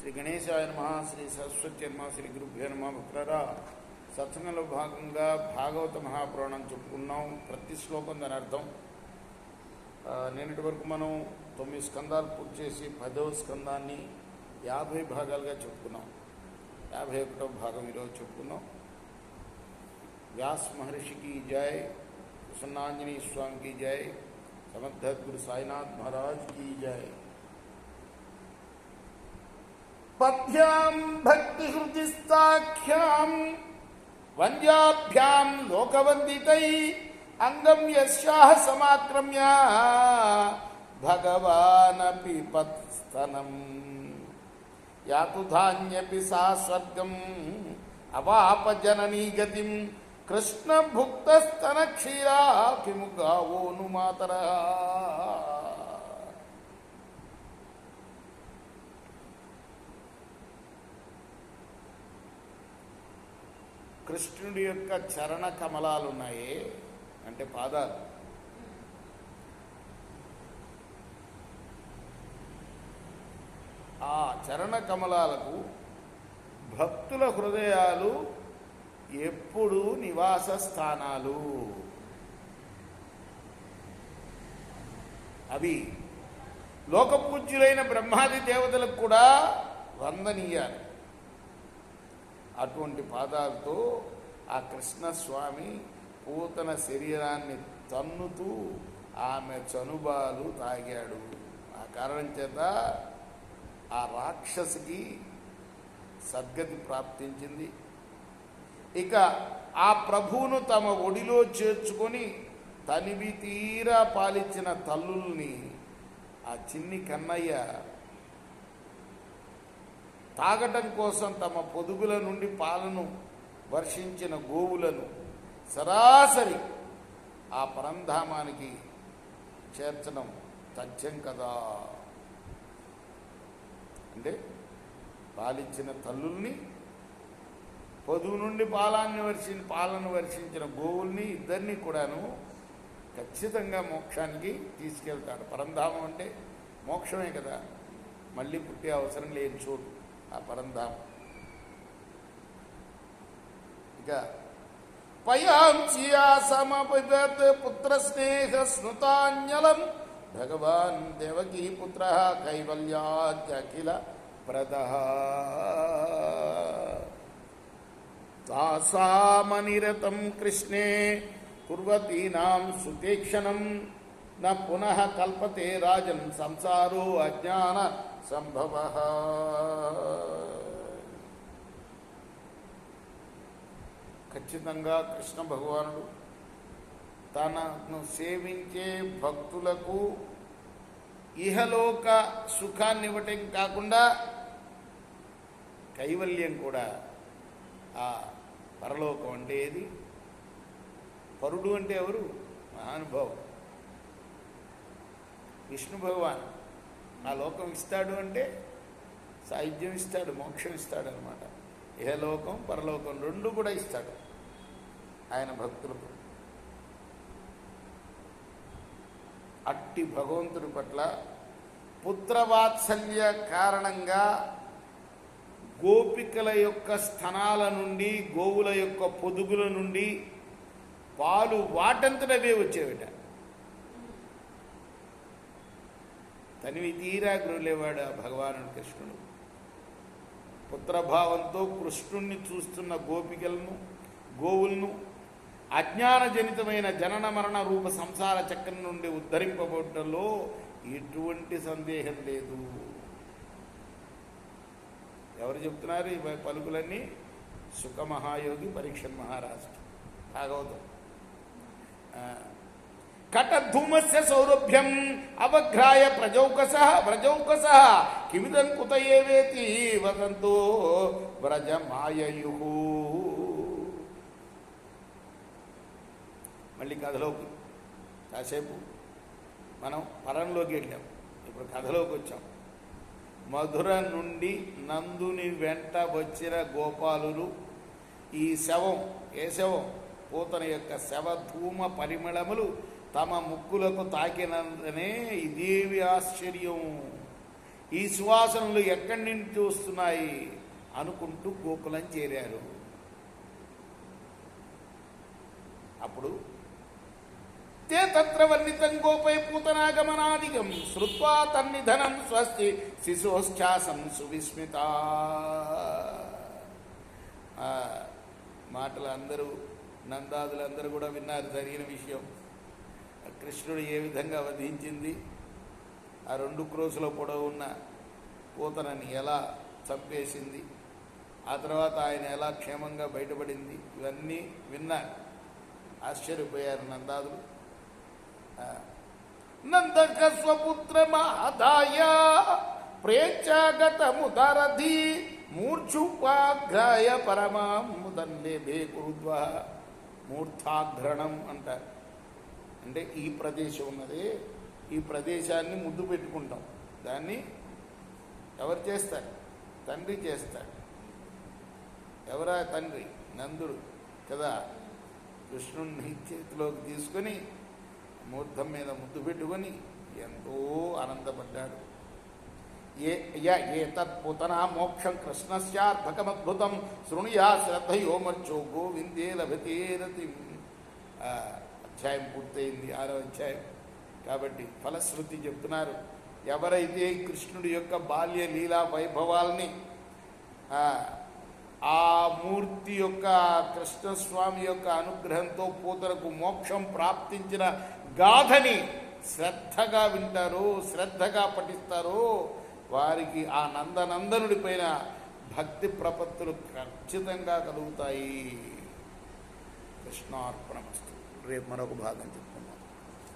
శ్రీ గణేశాయ నమః, శ్రీ సరస్వతి నమః, శ్రీ గురుభ్యో నమః. మిత్రులారా, సత్సంగంలో భాగంగా భాగవత మహాపురాణం చెప్పుకున్నాం. ప్రతి శ్లోకం దాని అర్థం. నిన్నటి వరకు మనం 9 స్కందాలు పూర్తి చేసి 10వ స్కందాన్ని 50 భాగాలుగా చెప్పుకున్నాం. 51వ భాగం ఈరోజు చెప్పుకున్నాం. వ్యాస్ మహర్షికి జై, ప్రసన్నాంజనేయ స్వామికి జై, సమర్థ గురు సాయినాథ్ మహారాజ్ की जय. పద్భ్యాం భక్తి హృదిస్తాఖ్యాం వంద్యాభ్యాం లోకవందితై అంగం యస్యాః సమాక్రమ్య భగవానపి పత్స్తనం యాతు ధాన్యపి సా స్వర్గం అవాప జననీ గతిం కృష్ణ భుక్తస్తన క్షీరా కిము గావోను మాతరా. కృష్ణుడి యొక్క చరణ కమలాలు ఉన్నాయే, అంటే పాదాలు, ఆ చరణ కమలాలకు భక్తుల హృదయాలు ఎప్పుడు నివాస స్థానాలు. అవి లోకపూజ్యులైన బ్రహ్మాది దేవతలకు కూడా వందనీయాలి. అటువంటి పాదాలతో ఆ కృష్ణస్వామి పూతన శరీరాన్ని తన్నుతూ ఆమె చనుబాలు తాగాడు. ఆ కారణం చేత ఆ రాక్షసికి సద్గతి ప్రాప్తించింది. ఇక ఆ ప్రభువును తమ ఒడిలో చేర్చుకొని తనివి తీరా పాలించిన తల్లుల్ని ఆ చిన్ని కన్నయ్య తాగటం కోసం తమ పొదుగుల నుండి పాలను వర్షించిన గోవులను సరాసరి ఆ పరంధామానికి చేర్చడం తథ్యం కదా. అంటే పాలించిన తల్లుల్ని, పొదుగు నుండి పాలను వర్షించిన గోవుల్ని, ఇద్దరిని కూడాను ఖచ్చితంగా మోక్షానికి తీసుకెళ్తాడు. పరంధామం అంటే మోక్షమే కదా, మళ్ళీ పుట్టే అవసరం లేని చోటు ఆ పరంధామం. ఇక పయాంచియా సమపిబత్ పుత్ర స్నేహ స్నుతాన్యలం భగవాన్ దేవకీ పుత్ర కైవల్యాఖ్యఖిల ప్రద తాసామనిరతం కృష్ణే కుర్వతీనాం సుతేక్షణం న పునః కల్పతే రాజన్ సంసారో అజ్ఞాన సంభవ. ఖచ్చితంగా కృష్ణ భగవానుడు తనను సేవించే భక్తులకు ఇహలోక సుఖాన్ని ఇవ్వటం కాకుండా కైవల్యం కూడా, ఆ పరలోకం అంటే ఏది? పరుడు అంటే ఎవరు? మహానుభావుడు విష్ణు భగవాన్. ఆ లోకం ఇస్తాడు అంటే సాయుధ్యం ఇస్తాడు, మోక్షం ఇస్తాడు అనమాట. ఇహలోకం పరలోకం రెండు కూడా ఇస్తాడు ఆయన భక్తులకు. అట్టి భగవంతుడి పట్ల పుత్రవాత్సల్య కారణంగా గోపికల యొక్క స్థనాల నుండి, గోవుల యొక్క పొదుగుల నుండి పాలు వాటంతటవే వచ్చేవిట. తనివి తీరా గ్రోలేవాడు ఆ భగవానుడు కృష్ణుడు. పుత్రభావంతో కృష్ణుణ్ణి చూస్తున్న గోపికలను, గోవులను అజ్ఞానజనితమైన జనన మరణ రూప సంసార చక్రం నుండి ఉద్ధరింపబడటంలో ఎటువంటి సందేహం లేదు. ఎవరు చెప్తున్నారు ఈ పలుకులన్నీ? సుఖ మహాయోగి పరీక్షణ్ మహారాజు భాగవతం. కటధూమస్య సౌరభ్యం అవఘ్రాయ వ్రజౌకస కిమిదం కుత ఏవేతి వదంతో వ్రజమాయయు. మళ్ళీ కథలోకి కాసేపు మనం పరంలోకి వెళ్ళాం, ఇప్పుడు కథలోకి వచ్చాం. మధుర నుండి నందుని వెంట వచ్చిన గోపాలులు ఈ శవం, ఏ శవం? పూతన యొక్క శవధూమ పరిమళములు తమ ముక్కులకు తాకినందునే ఇదేవి ఆశ్చర్యం, ఈ సువాసనలు ఎక్కడి నుంచి వస్తున్నాయి అనుకుంటూ గోకులం చేరారు. అప్పుడు తే తత్ర వర్ణితం గోపై పూతనాగమనాదిగం శ్రుత్వా తన్నిధనం స్వస్తి శిశోశ్చాసం సువిస్మిత. మాటలు అందరూ నందాదులందరూ కూడా విన్నారు జరిగిన విషయం. కృష్ణుడు ఏ విధంగా వధించింది, ఆ 2 క్రోసుల పొడవు ఉన్న పూతనని ఎలా చంపేసింది, ఆ తర్వాత ఆయన ఎలా క్షేమంగా బయటపడింది, ఇవన్నీ విన్నారు. ఆశ్చర్యపోయారు నందాదులు. నందక స్వపుత్రమాదాయ ప్రేక్షాగతముదరధి మూర్ఛుపాగ్రాయ పరమాముదన్నే కురుద్వ. మూర్ధాఘ్రణం అంటారు. అంటే ఈ ప్రదేశం ఉన్నది, ఈ ప్రదేశాన్ని ముద్దు పెట్టుకుంటాం. దాన్ని ఎవరు చేస్తారు? తండ్రి చేస్తాడు. ఎవరా తండ్రి? నందుడు కదా. కృష్ణుడిని చేతిలోకి తీసుకొని మూర్ధం మీద ముద్దు పెట్టుకొని ఎంతో ఆనందపడ్డాడు. ఏతత్పుతనా మోక్షం కృష్ణస్యార్థకమద్భుతం శృణుయా శ్రద్ధయో మర్చో గోవిందే లభతే రతి. అధ్యాయం పూర్తయింది, 6వ అధ్యాయం. కాబట్టి ఫలశ్రుతి చెప్తున్నారు. ఎవరైతే కృష్ణుడి యొక్క బాల్య లీలా వైభవాల్ని, ఆ మూర్తి యొక్క కృష్ణస్వామి యొక్క అనుగ్రహంతో పూతనకు మోక్షం ప్రాప్తించిన గాథని శ్రద్ధగా వింటారో, శ్రద్ధగా పఠిస్తారో, వారికి ఆ నందనందనుడి పైన భక్తి ప్రపత్తులు ఖచ్చితంగా కలుగుతాయి. కృష్ణార్పణమస్తు. రేపు మరొక భాగం చెప్తాం.